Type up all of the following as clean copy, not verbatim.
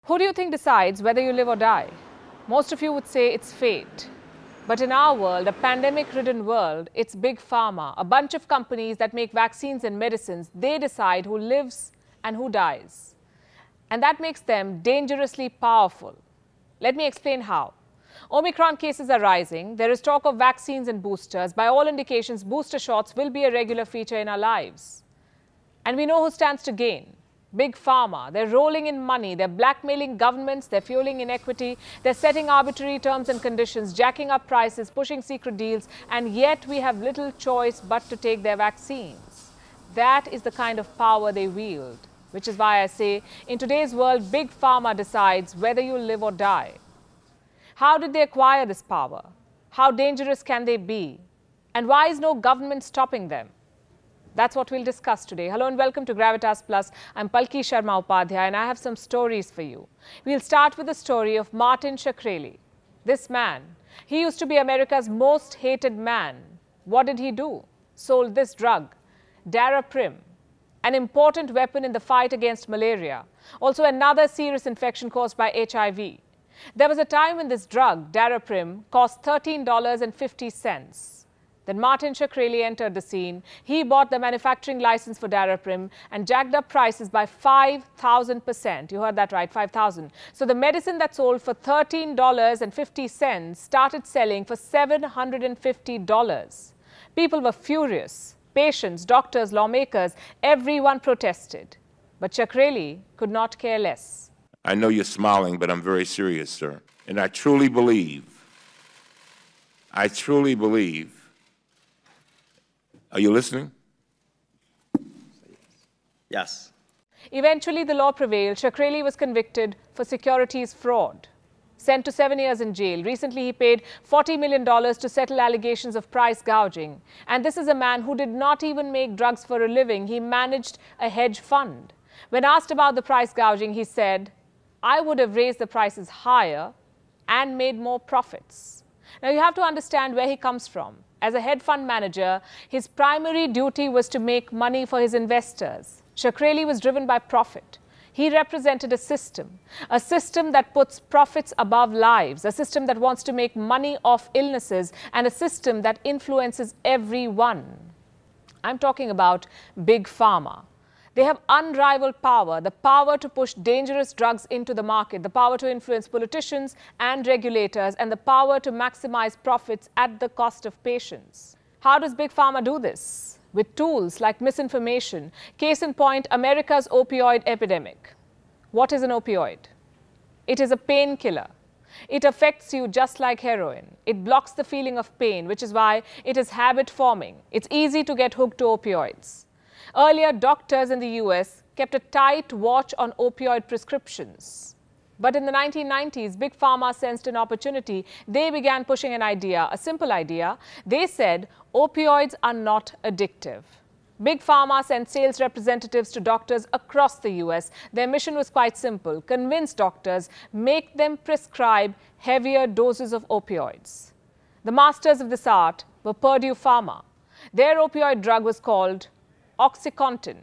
Who do you think decides whether you live or die? Most of you would say it's fate. But in our world, a pandemic-ridden world, it's Big Pharma, a bunch of companies that make vaccines and medicines. They decide who lives and who dies. And that makes them dangerously powerful. Let me explain how. Omicron cases are rising. There is talk of vaccines and boosters. By all indications, booster shots will be a regular feature in our lives. And we know who stands to gain. Big Pharma. They're rolling in money. They're blackmailing governments. They're fueling inequity. They're setting arbitrary terms and conditions, jacking up prices, pushing secret deals. And yet we have little choice but to take their vaccines. That is the kind of power they wield. Which is why I say, in today's world, Big Pharma decides whether you live or die. How did they acquire this power? How dangerous can they be? And why is no government stopping them? That's what we'll discuss today. Hello and welcome to Gravitas Plus. I'm Palki Sharma Upadhyay and I have some stories for you. We'll start with the story of Martin Shkreli. This man, he used to be America's most hated man. What did he do? Sold this drug, Daraprim, an important weapon in the fight against malaria. Also another serious infection caused by HIV. There was a time when this drug, Daraprim, cost $13.50. Then Martin Shkreli entered the scene. He bought the manufacturing license for Daraprim and jacked up prices by 5,000%. You heard that right, 5,000. So the medicine that sold for $13.50 started selling for $750. People were furious. Patients, doctors, lawmakers, everyone protested. But Shkreli could not care less. I know you're smiling, but I'm very serious, sir. And I truly believe, are you listening? Yes. Eventually, the law prevailed. Shkreli was convicted for securities fraud, sent to 7 years in jail. Recently, he paid $40 million to settle allegations of price gouging. And this is a man who did not even make drugs for a living. He managed a hedge fund. When asked about the price gouging, he said, "I would have raised the prices higher and made more profits." Now, you have to understand where he comes from. As a hedge fund manager, his primary duty was to make money for his investors. Shkreli was driven by profit. He represented a system that puts profits above lives, a system that wants to make money off illnesses, and a system that influences everyone. I'm talking about Big Pharma. They have unrivaled power, the power to push dangerous drugs into the market, the power to influence politicians and regulators, and the power to maximize profits at the cost of patients. How does Big Pharma do this? With tools like misinformation. Case in point, America's opioid epidemic. What is an opioid? It is a painkiller. It affects you just like heroin. It blocks the feeling of pain, which is why it is habit-forming. It's easy to get hooked to opioids. Earlier, doctors in the US kept a tight watch on opioid prescriptions. But in the 1990s, Big Pharma sensed an opportunity. They began pushing an idea, a simple idea. They said opioids are not addictive. Big Pharma sent sales representatives to doctors across the US. Their mission was quite simple: convince doctors, make them prescribe heavier doses of opioids. The masters of this art were Purdue Pharma. Their opioid drug was called OxyContin.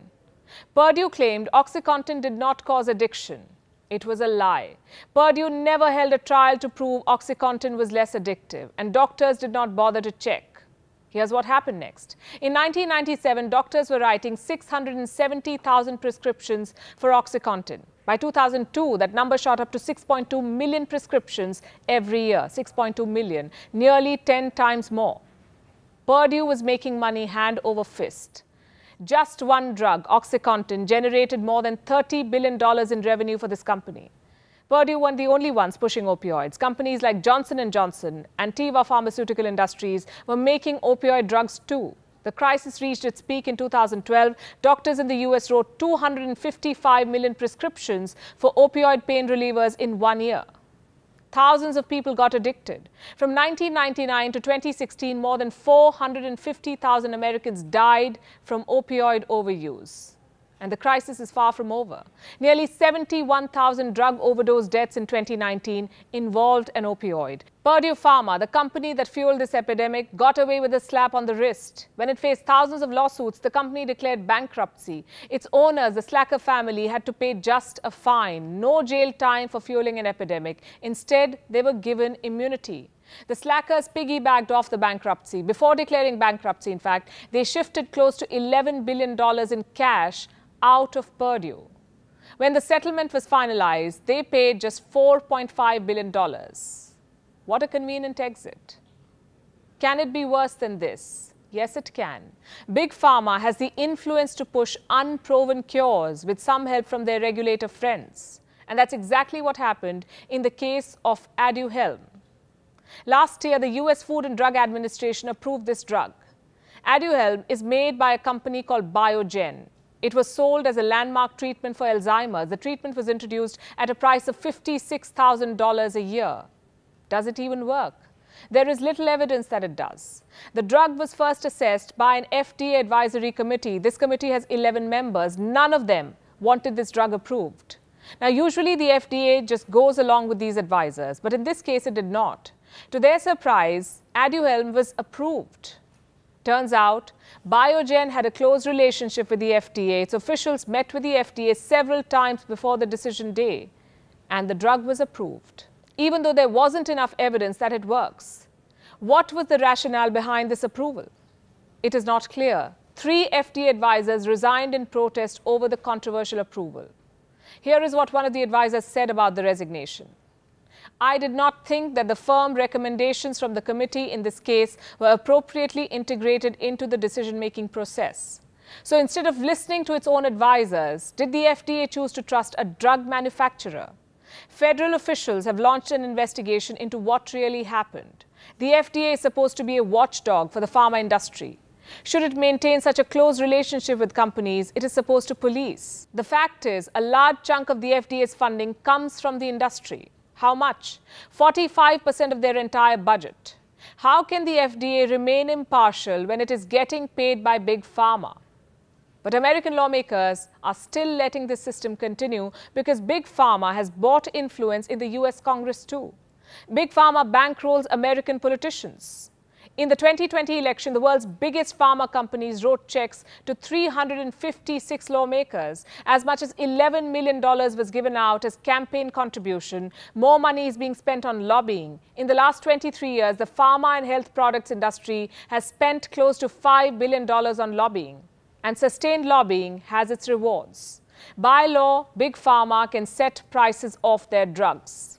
Purdue claimed OxyContin did not cause addiction. It was a lie. Purdue never held a trial to prove OxyContin was less addictive, and doctors did not bother to check. Here's what happened next. In 1997, doctors were writing 670,000 prescriptions for OxyContin. By 2002, that number shot up to 6.2 million prescriptions every year. 6.2 million, nearly 10 times more. Purdue was making money hand over fist. Just one drug, OxyContin, generated more than $30 billion in revenue for this company. Purdue weren't the only ones pushing opioids. Companies like Johnson & Johnson and Teva Pharmaceutical Industries were making opioid drugs too. The crisis reached its peak in 2012. Doctors in the US wrote 255 million prescriptions for opioid pain relievers in 1 year. Thousands of people got addicted. From 1999 to 2016, more than 450,000 Americans died from opioid overuse. And the crisis is far from over. Nearly 71,000 drug overdose deaths in 2019 involved an opioid. Purdue Pharma, the company that fueled this epidemic, got away with a slap on the wrist. When it faced thousands of lawsuits, the company declared bankruptcy. Its owners, the Slacker family, had to pay just a fine. No jail time for fueling an epidemic. Instead, they were given immunity. The Slackers piggybacked off the bankruptcy. Before declaring bankruptcy, in fact, they shifted close to $11 billion in cash out of Purdue. When the settlement was finalized, they paid just $4.5 billion. What a convenient exit. Can it be worse than this? Yes, it can. Big Pharma has the influence to push unproven cures with some help from their regulator friends. And that's exactly what happened in the case of Aduhelm. Last year, the US Food and Drug Administration approved this drug. Aduhelm is made by a company called Biogen. It was sold as a landmark treatment for Alzheimer's. The treatment was introduced at a price of $56,000 a year. Does it even work? There is little evidence that it does. The drug was first assessed by an FDA advisory committee. This committee has 11 members. None of them wanted this drug approved. Now, usually the FDA just goes along with these advisors, but in this case it did not. To their surprise, Aduhelm was approved. Turns out, Biogen had a close relationship with the FDA. Its officials met with the FDA several times before the decision day, and the drug was approved, even though there wasn't enough evidence that it works. What was the rationale behind this approval? It is not clear. 3 FDA advisors resigned in protest over the controversial approval. Here is what one of the advisors said about the resignation. I did not think that the firm recommendations from the committee in this case were appropriately integrated into the decision-making process. So instead of listening to its own advisors, did the FDA choose to trust a drug manufacturer? Federal officials have launched an investigation into what really happened. The FDA is supposed to be a watchdog for the pharma industry. Should it maintain such a close relationship with companies, it is supposed to police. The fact is, a large chunk of the FDA's funding comes from the industry. How much? 45% of their entire budget. How can the FDA remain impartial when it is getting paid by Big Pharma? But American lawmakers are still letting this system continue because Big Pharma has bought influence in the US Congress too. Big Pharma bankrolls American politicians. In the 2020 election, the world's biggest pharma companies wrote checks to 356 lawmakers. As much as $11 million was given out as campaign contribution. More money is being spent on lobbying. In the last 23 years, the pharma and health products industry has spent close to $5 billion on lobbying. And sustained lobbying has its rewards. By law, Big Pharma can set prices of their drugs.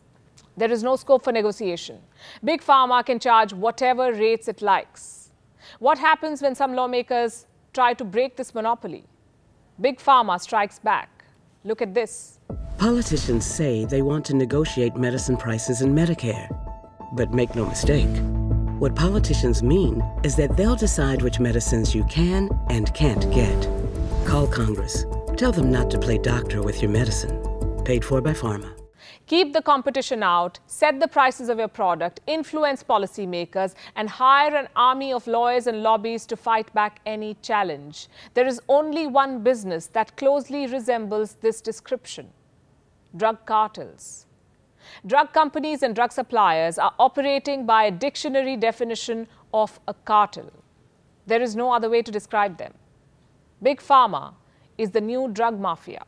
There is no scope for negotiation. Big Pharma can charge whatever rates it likes. What happens when some lawmakers try to break this monopoly? Big Pharma strikes back. Look at this. Politicians say they want to negotiate medicine prices in Medicare. But make no mistake, what politicians mean is that they'll decide which medicines you can and can't get. Call Congress. Tell them not to play doctor with your medicine. Paid for by pharma. Keep the competition out, set the prices of your product, influence policymakers, and hire an army of lawyers and lobbyists to fight back any challenge. There is only one business that closely resembles this description: drug cartels. Drug companies and drug suppliers are operating by a dictionary definition of a cartel. There is no other way to describe them. Big Pharma is the new drug mafia.